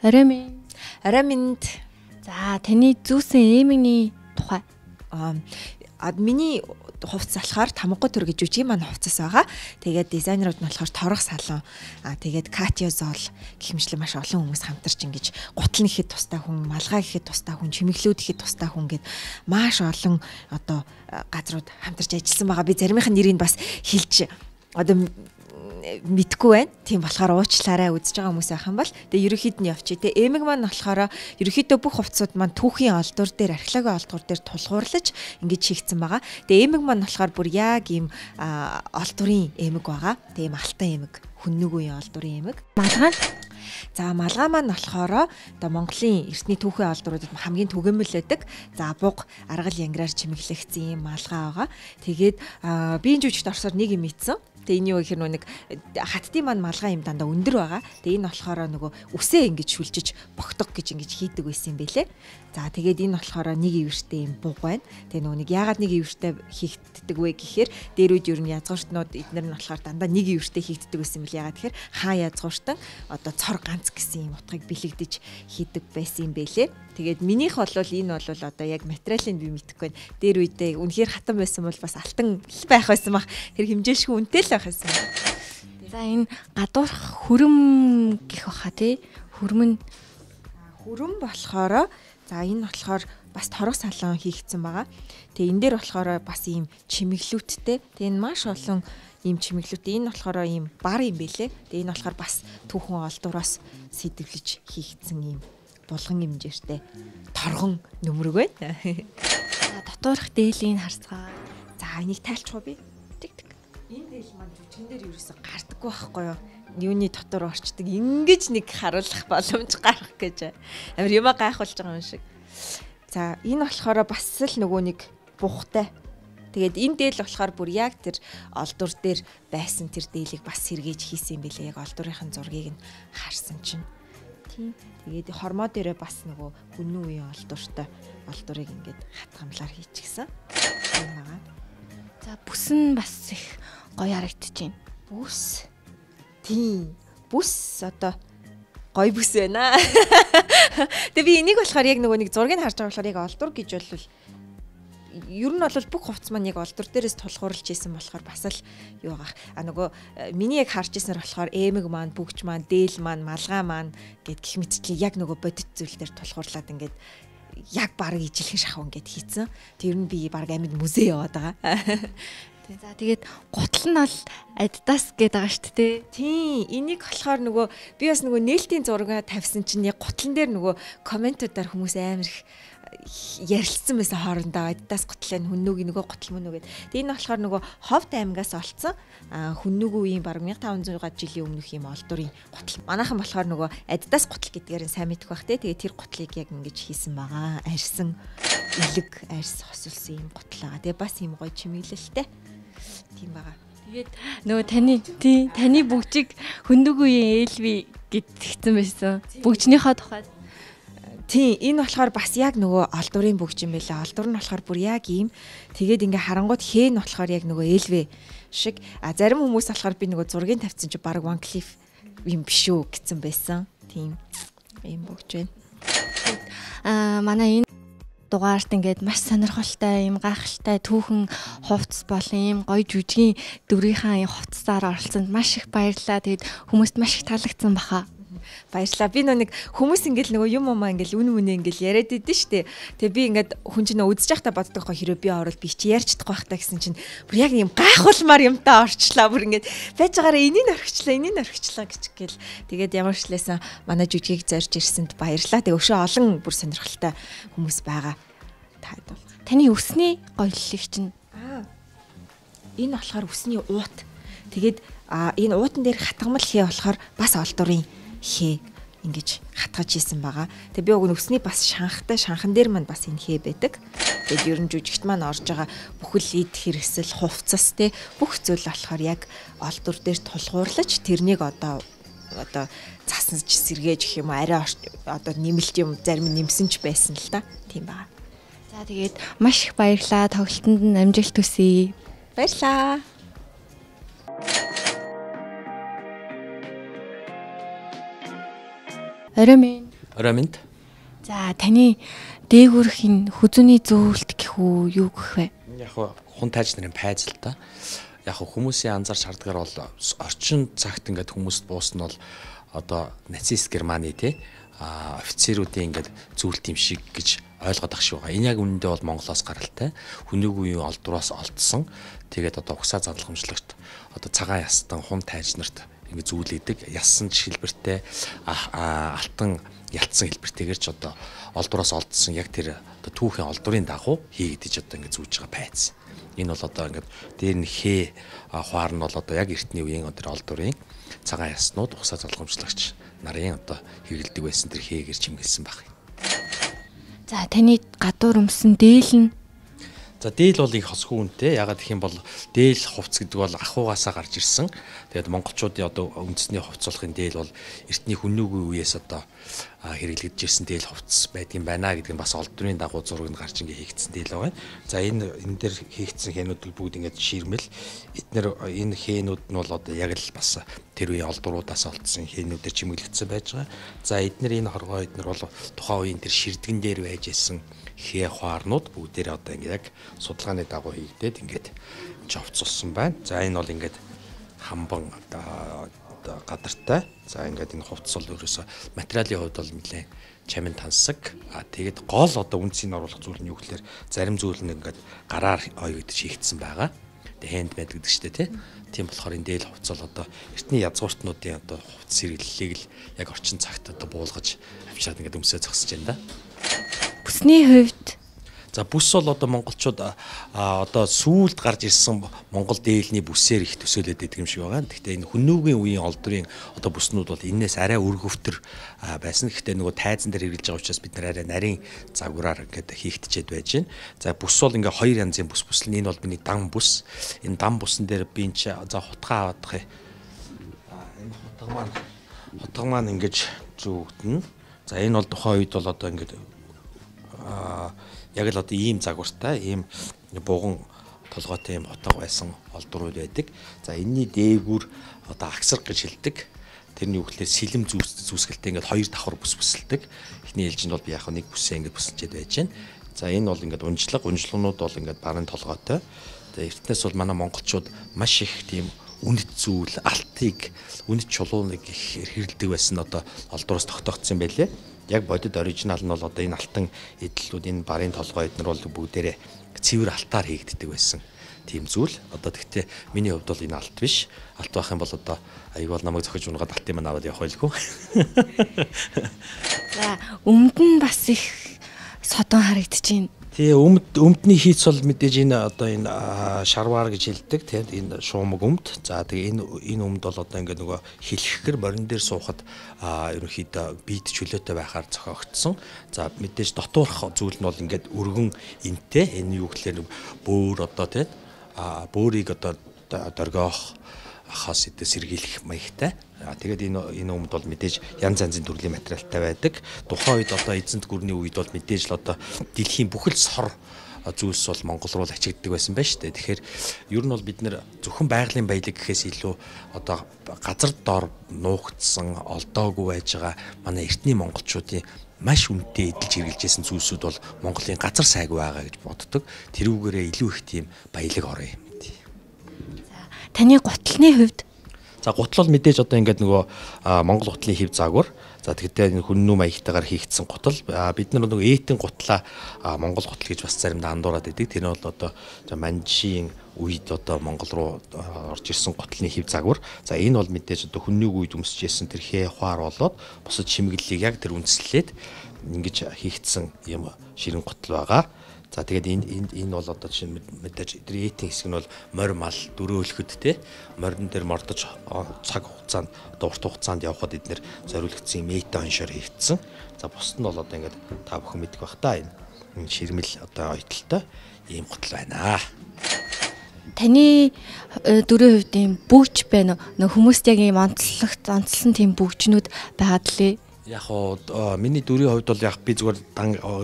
Орой минь. Орой минь. За таны зүүсэн эмэгний тухай. Миний хувцас болохоор тамга төр гэж үжиг маань хувцас байгаа. Тэгээд дизайнерууд нь болохоор торох салон. Тэгээд Катя Зол гэх мэтлэн маш олон хүмүүс хамтарч ингэж гутал нэхэд тустай хүн, малгай гэхэд тустай хүн, чимэглүүд гэхэд тустай хүн гэд маш олон одоо газрууд хамтарч ажилласан байгаа. Би заримынх нь нэрийг бас хэлж одоо мэдгүй байна. Тийм болохоор уучлаарай үзэж байгаа хүмүүс байх юм бол тэгээ ерөөхдөө нь явчих те. Эмэг маань болохоор ерөөхдөө бүх хувцсууд маань түүхийн олдуур дээр археологийн олдуур дээр тулгуурлаж ингэж хийгдсэн байгаа. Тэгээ эмэг маань болохоор бүр яг ийм олдуурын эмэг байгаа. Тэгээ ийм алтан эмэг, хүннэг үеийн олдуурын эмэг. Малгай. За малгай маань болохоор одоо Монголын эртний түүхийн олдууруудад хамгийн түгээмэл байдаг. За буг аргал янграар чимэглэгдсэн юм малгай байгаа. Тэгээд биеийн жүжигт орсоор нэг юм ийдсэн. Тэгээ энэ юу гэхээр нэг хаттын маань малгай юм дандаа өндөр байгаа. Тэгээ энэ болохоор нөгөө үсээ ингэж шүлжиж богтго гэж ингэж хийдэг байсан юм бэлээ. За тэгээд энэ болохоор нэг ивэртэй юм буг байна. Тэгээ нөгөө нэг яагаад нэг ивэртэй хийгддэг вэ гэхээр дээр үед ер нь язгууртнууд эднэр нь болохоор дандаа нэг ивэртэй хийгддэг байсан юм бэл. Яагаад тэгэхээр хаа язгууртан одоо цор ганц гэсэн юм утгыг бэлэгдэж хийдэг байсан юм бэлээ. Тэгээд минийх бол энэ бол одоо яг материалын би мэдэхгүй байна. Дээр үедээ үнэхээр хатан байсан бол бас алтан л байх байсан бах. Тэр хэмжээшгүй үнэтэй л байх байсан. За энэ гадуурх хөрөм гэх баха тий. Хөрмөн болохоор за энэ болохоор бас торох салон хийгдсэн байгаа. Тэгээ энэ дээр болохоор бас ийм чимэглүүттэй. Тэгээ энэ маш олон ийм чимэглүүттэй. Энэ болохоор ийм бар юм бэлээ. Тэгээ энэ болохоор бас түүхэн олдуураас сэдэвлэж хийгдсэн ийм булган хэмжээтэй торгон нөмрөг байна. За дотоорх дээлийн харцгаа. За энийг тайлчгүй би. Тэг. Энэ дээл маань жүжигэн дээр ерөөсө гардаггүй байхгүй юу? Юуны дотор орчдөг ингэж нэг харуулах боломж гарах гэж. Амар юм гайхуулж байгаа юм шиг. За энэ болохоор бас л нөгөө нэг бухтай. Тэгээд энэ дээл болохоор бүр яг тэр олдур дээр байсан тэр дээлийг бас сэргээж хийсэн юм билээ. Яг олдурынхын зургийг нь харсан чинь. Тэгээд хормоо дээрээ бас нөгөө хүннүү үеийн олдууртай олдуурыг ингээд хатгамлаар хийчихсэн. Тийм байгаа. За бүс нь бас их гоё харагдаж байна. Бүс. Тийм. Бүс одоо гоё бүс байна. Тэгээ би энийг болохоор яг нөгөө нэг зургийг харж байгаа болохоор яг олдур гэж бол ер нь бол бүх хувцс маань яг олдур дээрээс тулгуурлаж исэн болохоор бас л юу байгаа. Нөгөө миний яг харж ирсэнээр болохоор эмэг маань, бүгч маань, дээл маань, малгай маань гэд гих мэтчлээ яг нөгөө бодит зүйл дээр тулгуурлаад ингээд яг баг ижилхэн шахав ингээд хийцэн. Тэр нь би баг амьд музей яваад байгаа. За тэгээд гутал нь бол Adidas гэдэг байгаа шүү дээ. Тийм, энийг болохоор нөгөө би бас нөгөө нээлтийн зураг тавьсан чинь яг гутлан дээр нөгөө комментуудаар хүмүүс амар их ярилцсан байсан хоорондоо Adidas гутлын хүннүүгийн нөгөө гутал мөн үгээд. Тэгээ энэ болохоор нөгөө Ховд аймгаас олцсон хүннүүгийн үеийн баг 1500 жилийн өмнөх юм олдурын гутал. Манайхан болохоор нөгөө Adidas гутал гэдгээр нь сайн мэдэх бах те. Тэгээ тэр гутлыг яг ингэж хийсэн байгаа. Арьсан илэг арьс хосулсан юм гутал байгаа. Тэгээ бас юм гоё чимэглэлтэй. Тийм байгаа. Тэгээд нөгөө таны бүгжиг хүндэг үеийн ээлви гэдгийгсэн байсан. Бүгжнийхаа тухайд. Тийм, энэ болохоор бас яг нөгөө олдуурын бүгж юм байлаа. Олдуур нь болохоор бүр яг ийм. Тэгээд ингээ харангууд хэн болохоор яг нөгөө ээлвэ шиг. Зарим хүмүүс болохоор би нөгөө зургийг тавьсан чи баг One Cliff юм биш үү гэсэн байсан. Тийм. Ийм бүгж байна. Манай энэ дугаарт ингээд маш сонирхолтой юм гайхалтай түүхэн хувцас болон юм гоё жүжигийн дүрийнхаа юм хувцасаар оролцсонд маш их баярлалаа. Тэгээд хүмүүст маш их таалагдсан баха. Баярлалаа. Би нэг хүмүүс ингээл нөгөө юм ингээл үн үнэ ингээл яриад идэв штэ. Тэгээ би ингээд хүн чинь үзэж байхдаа боддог хоо хэрэг би орол би чи ярьж чадахгүй байхдаа гэсэн чинь бүр яг юм гайхуулмаар юмтай орчлаа. Бүр ингээд байж байгаараа энийг орхичлаа гिचгээл. Тэгээд ямар ч лээсэн манай жүжигийг зорж ирсэнд баярлалаа. Тэгээ өшөө олон бүр сонирхолтой хүмүүс байгаа. Таад бол. Таны өсний гоёллыг чинь энэ болохоор өсний уут. Тэгээд энэ уутан дээр хатгамал хээ болохоор бас олдурын хээ ингэж хатгаж хийсэн байгаа. Тэгээ би уг нь өсний бас шанхтай шанхан дээр маань бас энэ хээ байдаг. Тэгээд ер нь жүжигт маань орж байгаа бүхэл эд хэрэгсэл хувцас те бүх зүйл болохоор яг олдур дээр тулгуурлаж тэрнийг одоо цаснаж сэргээж гэх юм арай одоо нэмэлт юм зарим нэмсэн ч байсан л да. Тийм байна. За тэгээд маш их баярлалаа. Тоглолтод нь амжилт хүсье. Баярлалаа. Орой минь. Орой минь. За таны дээгүүрхийн хүзүүний зөвлөлт гэх үү юу гэх вэ? Яг хүн тайч нарын пайз л та. Яг хүмүүсийн анзаарч хардгаар бол орчин цагт ингээд хүмүүст буусна бол одоо нацист Германы тий офицеруудын ингээд зүйлт юм шиг гэж ойлгоод ах шүү. Энэ яг үнэндээ бол Монголоос гаралтай. Хүнийгүй үеийн олдроос олдсон. Тэгээд одоо угсаа задлагамжлагт одоо цагаан ястан хүн тайч нарт ингээд зүйлээдэг. Яссан жишгэлбэртэй алтан ялцсан хэлбэртэйгээр ч одоо олдроос олдсон яг тэр одоо түүхийн олдрын дагуу хийгдэж одоо ингээд зүүж байгаа пайц. Энэ бол одоо ингээд дээр нь хээ хуар нь бол одоо яг эртний үеийн тэр олдрын цагаан яснууд угсаа залгамжлагч нарын одоо хэрэгэлдэг байсан тэр хээгээр чимгэлсэн баг. За таны гадуур өмсөн дээл нь. За дээл бол их хосгүй үнэтэй. Ягаад гэх юм бол дээл хувцс гэдэг бол ахуугаасаа гарч ирсэн. Тэгээд монголчуудын одоо үндэсний хувцсуулахын дээл бол эртний хүннүүгийн үеэс одоо хэрэглэгдэж ирсэн дээл хувцс байдгийн байна гэдэг нь бас олдрын дагуу зураг нь гарч ингээ хийгдсэн дээл байгаа. За энэ дээр хийгдсэн хээнүүд бүгд ингээд ширмэл. Эднэр энэ хээнүүд нь бол одоо яг л бас тэр үеийн олдруудаас олдсон хээнүүдээр чимэглэгдсэн байж байгаа. За эднэр энэ хоргоо эднэр бол тухайн үеийн тэр ширдгэн дээр байж исэн хээ хуарнууд бүгдээрээ одоо ингээд яг судалгааны дагуу хийгдээд ингээд жовцолсон байна. За энэ бол ингээд хамбан гадартай. За ингээд энэ хувцс бол ерөөсө материалын хувьд бол нэлээд чамин тансаг. Тэгээд гол одоо үндсийг оруулах зүйл нь юу гэхээр зарим зүйл нь ингээд гараар оёгдож хийгдсэн байгаа. Тэгээд хэнд байдаг шүү дээ тий. Тийм болохоор энэ дээл хувцс бол одоо эртний язгууртнуудын одоо хувцс хэрэглэлийг л яг орчин цагт одоо буулгаж авчираад ингээд өмсөө зогсож байна да. Бүсний хувьд за бүс бол одоо монголчууд одоо сүүлд гарч ирсэн монгол дээлний бүсээр их төсөөлөд байдаг юм шиг байгаа. Гэхдээ энэ хүннүүгийн үеийн олдрын одоо бүснүүд бол энээс арай өргөвтөр байсан. Гэхдээ нөгөө тайзан дээр хэрэгжилж байгаа учраас бид нар арай нарийн загвараар ингээд хийгдчихэд байж байна. За бүс бол ингээ хоёр янзын бүс бүслэн энэ бол миний дан бүс. Энэ дан бүсэн дээр би энэ за хутгаа аваадах юм. Энэ хутга маань ингэж зүгдэнэ. За энэ бол тухайн үед бол одоо ингээд яг л одоо ийм загвартай, ийм буган толгойтой ийм хотго байсан олдрууд байдаг. За энэний дээгүүр одоо агсар гэж хэлдэг. Тэрний үгээр сэлэм зүүсгэлтэй ингээд хоёр давхар бүс бүсэлдэг. Эхний ээлжинд бол би яг нэг бүсээ ингээд бүсэлчээд байж байна. За энэ бол ингээд унжлагнууд бол ингээд баруун толгойтой. Тэгээ эртнээс бол манай монголчууд маш их тийм үнэт зүйл, алтыг, үнэт чулууныг хэрэглэдэг байсан одоо олдроос тогтоогдсон байлээ. Яг бодит оригинал нь бол одоо энэ алтан эдлүүд энэ барын толгой эднэр бол бүгдээрээ цэвэр алтаар хийгддэг байсан. Тийм зүйл. Одоо тэгтээ миний хувьд бол энэ алт биш. Алт байх юм бол одоо аяг бол намайг зохиж унгаад алтын маань аваад явах байлгүй. За өмд нь бас их содон харагдчихээн. Тэгээ өмдний хийц бол мэдээж энэ одоо энэ шарвар гэж хэлдэг тийм энэ шуумаг өмд. За тэгээ энэ өмд бол одоо ингээд нөгөө хэлэхгэр морин дээр суухад ерөнхийдөө биед чөлөөтэй байхаар зохиогдсон. За мэдээж дотуурх зүйл нь бол ингээд өргөн энтэй энэ юу гэхээр бөөр одоо тийм бөөрийг одоо дөргөөх хас эдэ сэргийлэх маягтай. Тэгээд энэ өмд бол мэдээж янз янзын төрлийн материалтай байдаг. Тухайн үед одоо эзэнт гүрний үед бол мэдээж л одоо дэлхийн бүхэл сор зүйлс бол Монгол руу ачигддаг байсан байна шүү дээ. Тэгэхээр ер нь бол бид нэр зөвхөн байгалийн баялаг гэхээс илүү одоо газар дор нуугдсан олдоогүй байж байгаа манай эртний монголчуудын маш үнэтэй эдэлж хэрэгжилжсэн зүйлсүүд бол Монголын газар сайгүй байгаа гэж боддог. Тэрүүгээрээ илүү их тийм баялаг орё юм. Таны гутлын хувьд за гутал бол мэдээж одоо ингээд нөгөө Монгол гутлын хэв загвар. За тэгтээ энэ хүннүү маягтайгаар хийгдсэн гутал. Бид нар нөгөө ээтэн гутлаа Монгол гутал гэж бас заримдаа андуураад байдаг. Тэр нь бол одоо манжийн үед одоо Монгол руу орж ирсэн гутлын хэв загвар. За энэ бол мэдээж одоо хүннүүг үед өмсөжсэн тэр хээ хуар болоод бусад чимэглэлийг яг тэр үндэслээд ингэж хийгдсэн юм ширэн гутал байгаа. За тэгээд энэ бол одоо жишээ нь мэдээж тэр ээтийн хэсэг нь бол морь мал дөрөөлөхөд те морин дээр мордож цаг хугацаанд одоо урт хугацаанд явхад эднэр зориулагдсан юм ээтэй оншоор хийгдсэн. За бусд нь бол одоо ингээд та бүхэн мэдэх бах та энэ ширмэл одоо ойтолтой ийм гутал байна. Таны дөрөв хувьд ийм бүгж байна уу? Хүмүүст яг ийм онцлсон тийм бүгжнүүд байгаад лээ. Яг миний дөрийн хувьд бол яг би зүгээр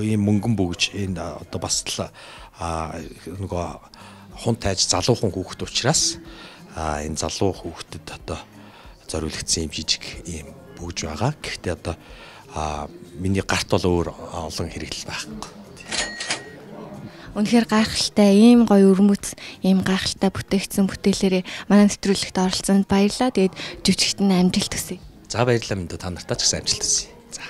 ийм мөнгөн бүгж энэ одоо бас л нөгөө хун тайж залуухан хүүхэд учраас энэ залуу хүүхдэд одоо зориулагдсан юм жижиг ийм бүгж байгаа. Гэхдээ одоо миний гарт бол өөр олон хэрэглэл байхгүй. Үнэхээр гайхалтай ийм гоё өрмөц, ийм гайхалтай бүтээгдсэн бүтээлээрээ манай нэвтрүүлэгт оролцсонд баярлалаа. Тэгээд жүжигт нь амжилт хүсье. За баярлалаа минь та нартай ч гэсэн амжилт хүсье. За.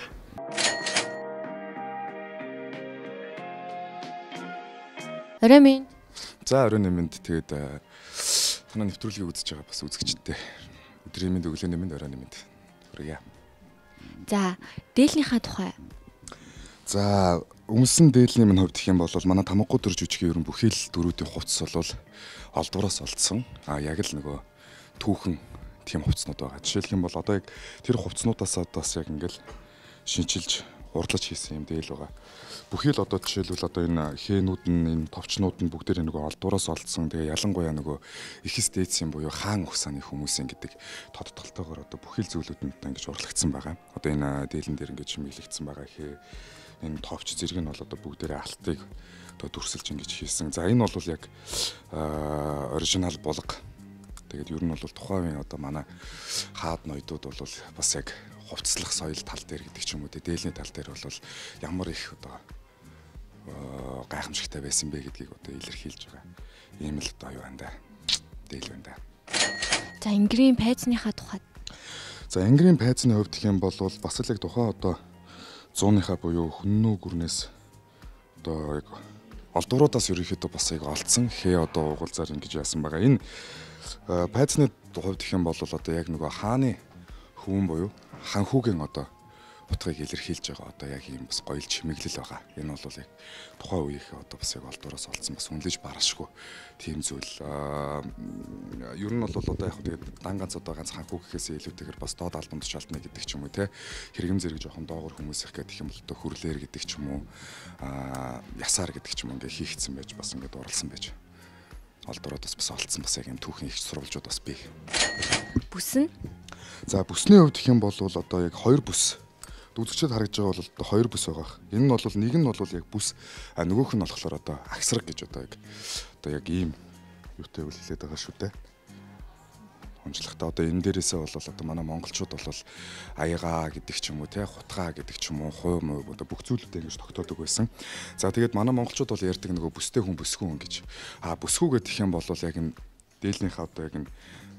Орой минь. За орой минь тэгээд танаа нэвтрүүлгийг үзэж байгаа бас үзэгчдээ өдрийн минь өглөөний минь оройн минь хүргье. За дээлнийхаа тухай. За өмсөн дээлний минь хувьд гэх юм бол манай тамгаггүй төр жүжигийн ерөн бүхий л дөрүүдийн хувцас бол олдвороос олдсон. Яг л нөгөө түүхэн тийм хувцснууд байгаа. Жишээлх юм бол одоо яг тэр хувцснуудаас одоос яг ингээл шинчилж урдлаж хийсэн юм дээл байгаа. Бүхий л одоо жишээлбэл одоо энэ хээнүүд нь энэ товчнууд нь бүгдээр нөгөө олдвороос олдсон. Тэгээ ялангуяа нөгөө ихэс дээдсийн буюу хаан ухсааны хүмүүсийн гэдэг тодтолтойгоор одоо бүхий л зүйлүүд нь одоо ингэж урлагдсан байгаа. Одоо энэ дээлэн дээр ингэж чимэглэгдсэн байгаа хээ энэ товч зэрэг нь бол одоо бүгдээрээ алтыг одоо дүрсэлж ингэж хийсэн. За энэ бол яг оригинал булга. Тэгээд ер нь бол тухайн үеийн одоо манай хаад ноёдууд бол бас яг хувцслах соёл тал дээр гэдэг ч юм уу дээлний тал дээр бол ямар их одоо гайхамшигтай байсан бэ гэдгийг одоо илэрхийлж байгаа. Ийм л одоо юу байна да. Дээл байна да. За Ингрийн пайзныхаа тухайд. За Ингрийн пайзны хувьд гэх юм бол бас л яг тухайн одоо 100-ныхаа буюу хүннүү гүрнээс одоо яг олдворуудаас ерөнхийдөө бас яг олцсон хээ одоо угуулзаар ингэж яасан байгаа. Энэ пайзны хувьд гэх юм бол одоо яг нөгөө хааны хүүн буюу хан хүүгийн одоо утгыг илэрхийлж байгаа одоо яг ийм бас гоёл чимэглэл байгаа. Энэ бол яг тухайн үеийнхээ одоо бас яг олдвороос олцсон бас үнэлж барашгүй тийм зүйл. Ер нь бол одоо яг тэгээд дан ганц одоо ганц хан хүү гэхээс илүүтэйгээр бас доод албан тушаалтны гэдэг ч юм уу те хэрэгэм зэрэг жоохон доогор хүмүүс их гэдэг юм бол одоо хүрлээр гэдэг ч юм уу ясаар гэдэг ч юм ингээ хийгдсэн байж бас ингээд уралсан байж. Олдвороос бас олцсон бас яг юм түүхэн их сурвалжууд бас бий. Бүс нь. За бүсний хувьд гэх юм бол одоо яг хоёр бүс үзэгчд харагдж байгаа бол одоо хоёр бүс байгаа. Энэ нь бол нэг нь бол яг бүс нөгөөх нь болохоор одоо агсраг гэж одоо яг ийм юутай үл хэлээд байгаа шүү дээ. Онцлогтой одоо энэ дээрээсээ бол одоо манай монголчууд бол аяга гэдэг ч юм уу те хутгаа гэдэг ч юм уу хуу одоо бүх зүйлүүдээ ингэж тогтоодог байсан. За тэгээд манай монголчууд бол ярьдаг нөгөө бүстэй хүн бүсгүй хүн гэж. Бүсгүй гэдэг юм бол яг энэ дээлнийхээ одоо яг энэ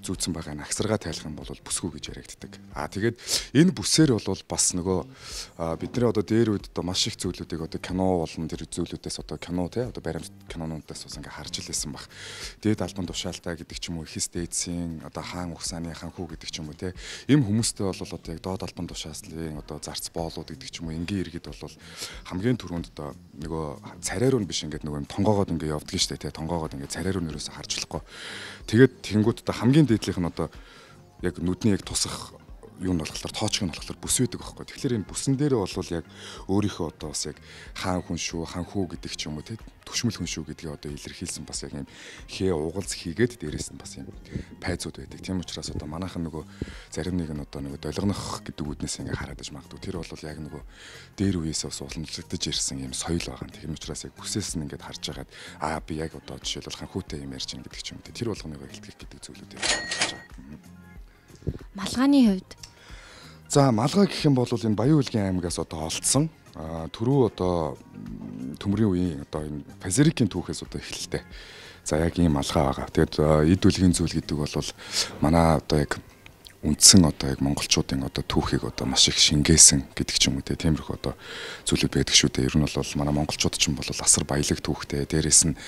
зүүцэн байгаа нь агсаргаа тайлах юм бол бүсгүй гэж яригддаг. Тэгээд энэ бүсээр бол бас нөгөө бидний одоо дээр үед одоо маш их зүйлүүдийг одоо кино болон тэр зүйлүүдээс одоо кино те одоо баримт кинонуудаас бас ингээ харж илсэн баг. Дээд албан тушаалтай гэдэг ч юм уу ихэс дээдсийн одоо хаан ухсааны хан хүү гэдэг ч юм уу те им хүмүүстэй бол одоо яг доод албан тушаалын одоо зарц боолууд гэдэг ч юм уу ингийн иргэд бол хамгийн түрүүнд одоо нөгөө царай руу биш ингээд нөгөө тонгоогоод ингээ явдаг штэ те тонгоогоод ингээ царай руу нэрээс харж болохгүй. Тэгээд тэнгууд одоо хамгийн дээдлийнх нь одоо яг нүдний яг тусах юу нь болохоор тоочг нь болохоор бүс байдаг байхгүй. Тэгэхээр энэ бүсэн дээрээ бол яг өөрийнхөө одоо бас яг хаан хүн шүү, хан хүү гэдэг ч юм уу те төвшмөл хүн шүү гэдгийг одоо илэрхийлсэн бас яг юм хээ угалз хийгээд дээрээс нь бас юм пайзууд байдаг. Тийм учраас одоо манайхан нөгөө зарим нэг нь одоо нөгөө долгонох гэдэг үднээс ингээ хараад иж магадгүй. Тэр бол яг нөгөө дээр үеэсээ бас уламжлагдаж ирсэн юм соёл байгаа. Тийм учраас яг бүсээс нь ингээд харж хагаад би яг одоо жишээлбэл хан хүүтэй юм ярьж ин гэдэг ч юм те тэр болгоныг илтгэх гэдэг зүйлүүд байна. Малгааны хувьд. За малгай гэх юм бол энэ Баян Улгийн аймагаас одоо олдсон. Түрүү одоо төмрийн үеийн одоо энэ Пазерикийн түүхээс одоо эхэлтэй. За яг ийм малгай байгаа. Тэгээд эд үлгийн зүйл гэдэг бол манай одоо яг үндсэн одоо яг монголчуудын одоо түүхийг одоо маш их шингээсэн гэдэг ч юм уу те тиймэрхүү одоо зүйлүүд байдаг шүү дээ. Ер нь бол манай монголчууд ч юм бол асар баялаг түүхтэй. Дээрээс нь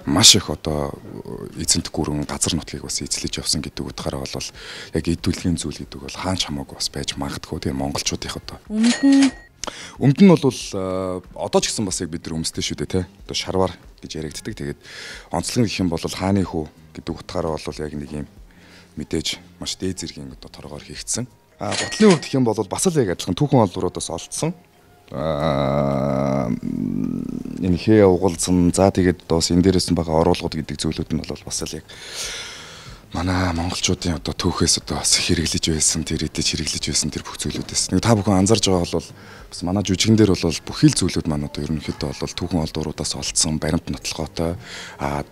маш их одоо эзэнт гүрэн газар нутгийг бас эзлэж явсан гэдэг утгаараа бол яг эд үлгийн зүйл гэдэг бол хаанч хамаагүй бас байж магадгүй. Тэгээ монголчуудынх одоо өмд нь бол одоо ч гэсэн бас яг бид нар өмстэй шүү дээ те. Одоо шарвар гэж яригддаг. Тэгээд онцлог гэх юм бол хааны хүү гэдэг утгаараа бол яг нэг юм мэдээж маш дээд зэргийн одоо торгоор хийгдсэн. Ботлын хувьд гэх юм бол бас л яг адилхан түүхэн олдвороодоос олдсон. Энэ хээ угалзсан за тэгээд бас энэ дээрээс нь байгаа оруулгууд гэдэг зүйлүүд нь бол бас л яг манай монголчуудын одоо түүхээс одоо бас хэрэглэж байсан тэр бүх зүйлүүдээс нэг та бүхэн анзарж байгаа бол бас манай жүжигэн дээр бол бүхий л зүйлүүд маань одоо ерөнхийдөө бол түүхэн олдууруудаас олдсон баримт нотлохоотой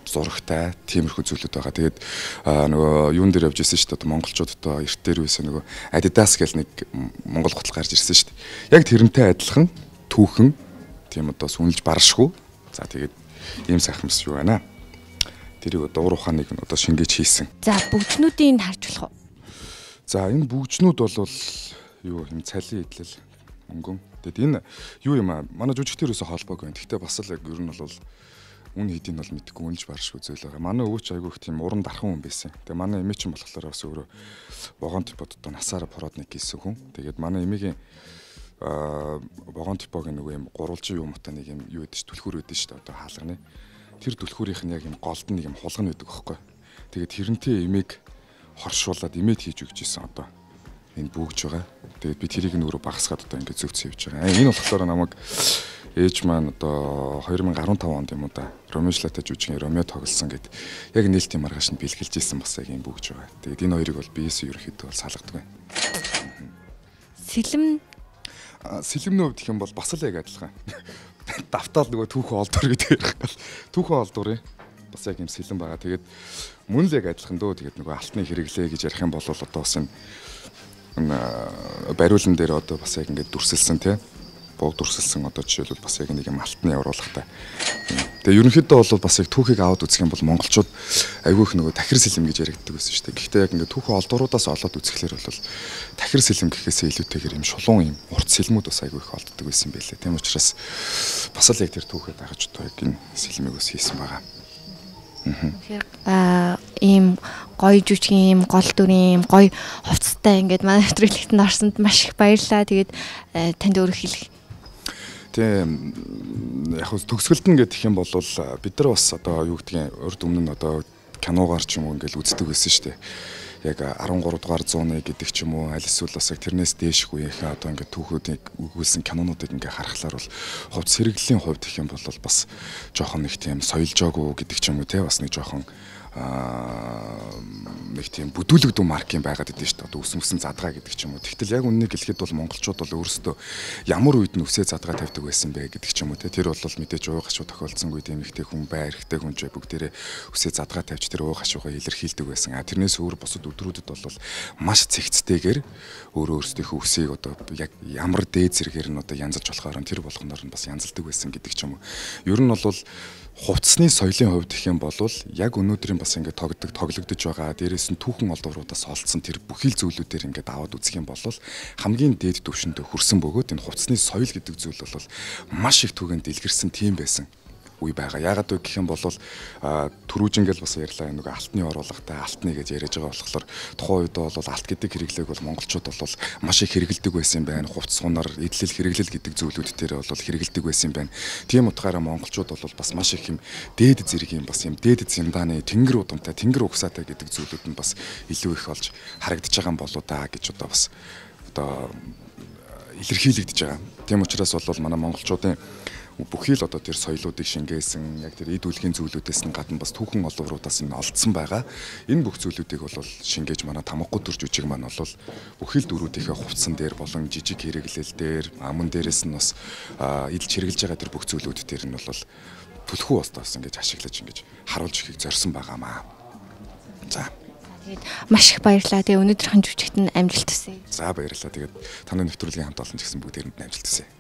зурагтай тиймэрхүү зүйлүүд байгаа. Тэгээд нөгөө юун дээр явж ирсэн шүү дээ монголчууд одоо эрт дээр үсэн нөгөө Adidas гэл нэг монгол гутал гарч ирсэн шүү дээ. Яг тэрнтэй адилхан түүхэн тийм одоо сүнэлж баршгүй. За тэгээд ийм сайхан юмс юу байна. Тэрийг одоо уур ухааныг одоо шингээж хийсэн. За бүгжнүүдийн харж болох уу? За энэ бүгжнүүд бол юу юм цалин идэл мөнгөн. Тэгэд энэ юу юм аа манай жүжигчдэрээс холбоогүй байна. Гэхдээ бас л яг ер нь бол үн хэдийн бол мэдгүй үнэлж баршгүй зүйл байгаа. Манай өвч айгүйх тийм уран дархан хүн байсан. Тэгээ манай эмээ чинь болохоор бас өөрөө вагон типод одоо насаараа пороод нэг хийсэн хүн. Тэгээд манай эмээгийн вагон типогийн нөгөө юм гурвалжин юм утаа нэг юм юу гэдэг чинь түлхүүр өгдөн шүү дээ одоо хаалганы. Тэр түлхүүрийнх нь яг юм голд нэг юм хулган байдаг байхгүй. Тэгээд тэрнтэй эмээг хоршуулад эмээд хийж өгч исэн одоо энэ бүгж байгаа. Тэгээд би тэрийг нөрөө багасгаад одоо ингээд зөвцөн явж байгаа. Энэ болохоор намайг ээж маань одоо 2015 онд юм уу да Ромеочлатай жүжигний Ромео тоглосон гэд яг нээлтийн маргааш нь бэлгэлж исэн бас яг юм бүгж байгаа. Тэгээд энэ хоёрыг бол биээс ерөөхдөө бол салгадаг байна. Сэлэмний хувьд гэх юм бол бас л яг адилхан. Давтаал нөгөө түүхэн олдуур гэдэг ярих гал. Түүхэн олдуурын бас яг юм сэлэн байгаа. Тэгээд мөн л яг адилхан дөө. Тэгээд нөгөө алтны хэрэглээ гэж ярих юм бол одоо бас энэ бариулан дээр одоо бас яг ингээд дүрсэлсэн тий. Бог дүрсэлсэн одоо жишээлбэл бас яг нэг юм алтны явруулгатай. Тэгээ ерөнхийдөө бол бас яг түүхийг аваад үзэх юм бол монголчууд айгүйх нөгөө тахир сэлэм гэж яригддаг байсан шүү дээ. Гэхдээ яг ингээд түүхэн олдууруудаас олоод үзэхлээр бол тахир сэлэм гэхээсээ илүүтэйгээр юм шулуун юм урт сэлмүүд бас айгүйх олддог байсан байлээ. Тийм учраас бас л яг тэр түүхээ дагаж одоо яг энэ сэлмийг бас хийсэн байгаа. Тэгэхээр ийм гоё жүжигний ийм гол дүрийн ийм гоё хувцастай ингээд манай нэвтрүүлэгт орсонд маш их баярлалаа. Тэгээд танд өөрөө хэлэх. Тийм яг төгсгөлд нь гэх юм бол бид нар бас одоо юу гэдгийг урд өмнө нь одоо киногаар ч юм уу ингээл үздэг байсан шүү дээ. Яг 13 дугаар зууны гэдэг ч юм уу аль эсвэл бас яг тэрнээс дээш үеийнхээ одоо ингээд түүхүүдийг өгүүлсэн кинонуудыг ингээд харахаар бол хувьд сэргэллийн хувьд гэх юм бол бас жоохон нэг тийм соёлжоогүй гэдэг ч юм уу те бас нэг жоохон нэг тийм бүдүүлэгдүү маркийн байгаад идэв шүү дээ. Одоо үсэн задгаа гэдэг ч юм уу. Тэгтэл яг үннийг хэлэхэд бол монголчууд бол өөрсдөө ямар үед нь үсээ задгаа тавьдаг байсан бэ гэдэг ч юм уу. Тэр бол мэдээж ууй гашуу тохиолдсонгүй тийм ихтэй хүн бай, эрэгтэй хүн ч бүгдээрээ үсээ задгаа тавьж тэр ууй гашуугаа илэрхийлдэг байсан. Тэрнээс өөр бусад өдрүүдэд бол маш цэгцтэйгээр өөрөөсдийнхөө үсийг одоо яг ямар дээд зэрэгээр нь одоо янзалж болохоор тэр болгоноор нь бас янзалдаг байсан гэдэг ч юм уу. Ер нь бол хувцсны соёлын хувьд гэх юм бол яг өнөөдрийн бас ингээд тоглогдож байгаа дээрээс нь түүхэн олдууруудаас олдсон тэр бүхий л зүйлүүдээр ингээд аваад үзэх юм бол хамгийн дээд түвшиндээ хүрсэн бөгөөд энэ хувцсны соёл гэдэг зүйл бол маш их түгэнд дэлгэрсэн тийм байсан үе байгаа. Яагаад вэ гэх юм бол түрүүжингэл бас ярьлаа нөгөө алтны оруулгатай алтны гэж яриад байгаа болохоор тухайн үед бол алт гэдэг хэрэглээг бол монголчууд бол маш их хэрэгэлдэг байсан юм байна. Хувцс хунаар эдлэл хэрэглэл гэдэг зүйлүүд дээр бол хэрэгэлдэг байсан юм байна. Тийм утгаараа монголчууд бол бас маш их юм дээд зэргийн бас юм дээд зиндааны тэнгэр удамтай тэнгэр угсаатай гэдэг зүйлүүд нь бас илүү их болж харагдаж байгаа юм болоо да гэж одоо бас одоо илэрхийлэгдэж байгаа. Тийм учраас бол манай монголчуудын бүхий л одоо тэр соёлуудыг шингээсэн яг тэр эд үлгийн зүйлүүдээс нь гадна бас түүхэн оловруудаас нь олдсон байгаа. Энэ бүх зүйлүүдийг бол шингээж манай тамгагүй төр жүжиг маань бол бүхий л дөрүүдийнхээ хувцсан дээр болон жижиг хэрэглэл дээр аман дээрээс нь бас эдэлж хэрэгжилж байгаа тэр бүх зүйлүүд дээр нь бол түлхүү устаас ингэж ашиглаж ингэж харуулж ихийг зорьсон байгаамаа. За тэгээд маш их баярлалаа. Тэгээ өнөөдрийнхэн жүжигт нь амжилт хүсье. За баярлалаа. Тэгээд таны нэвтрүүлгийн хамт олон ч гэсэн бүгдээрэнд амжилт хүсье.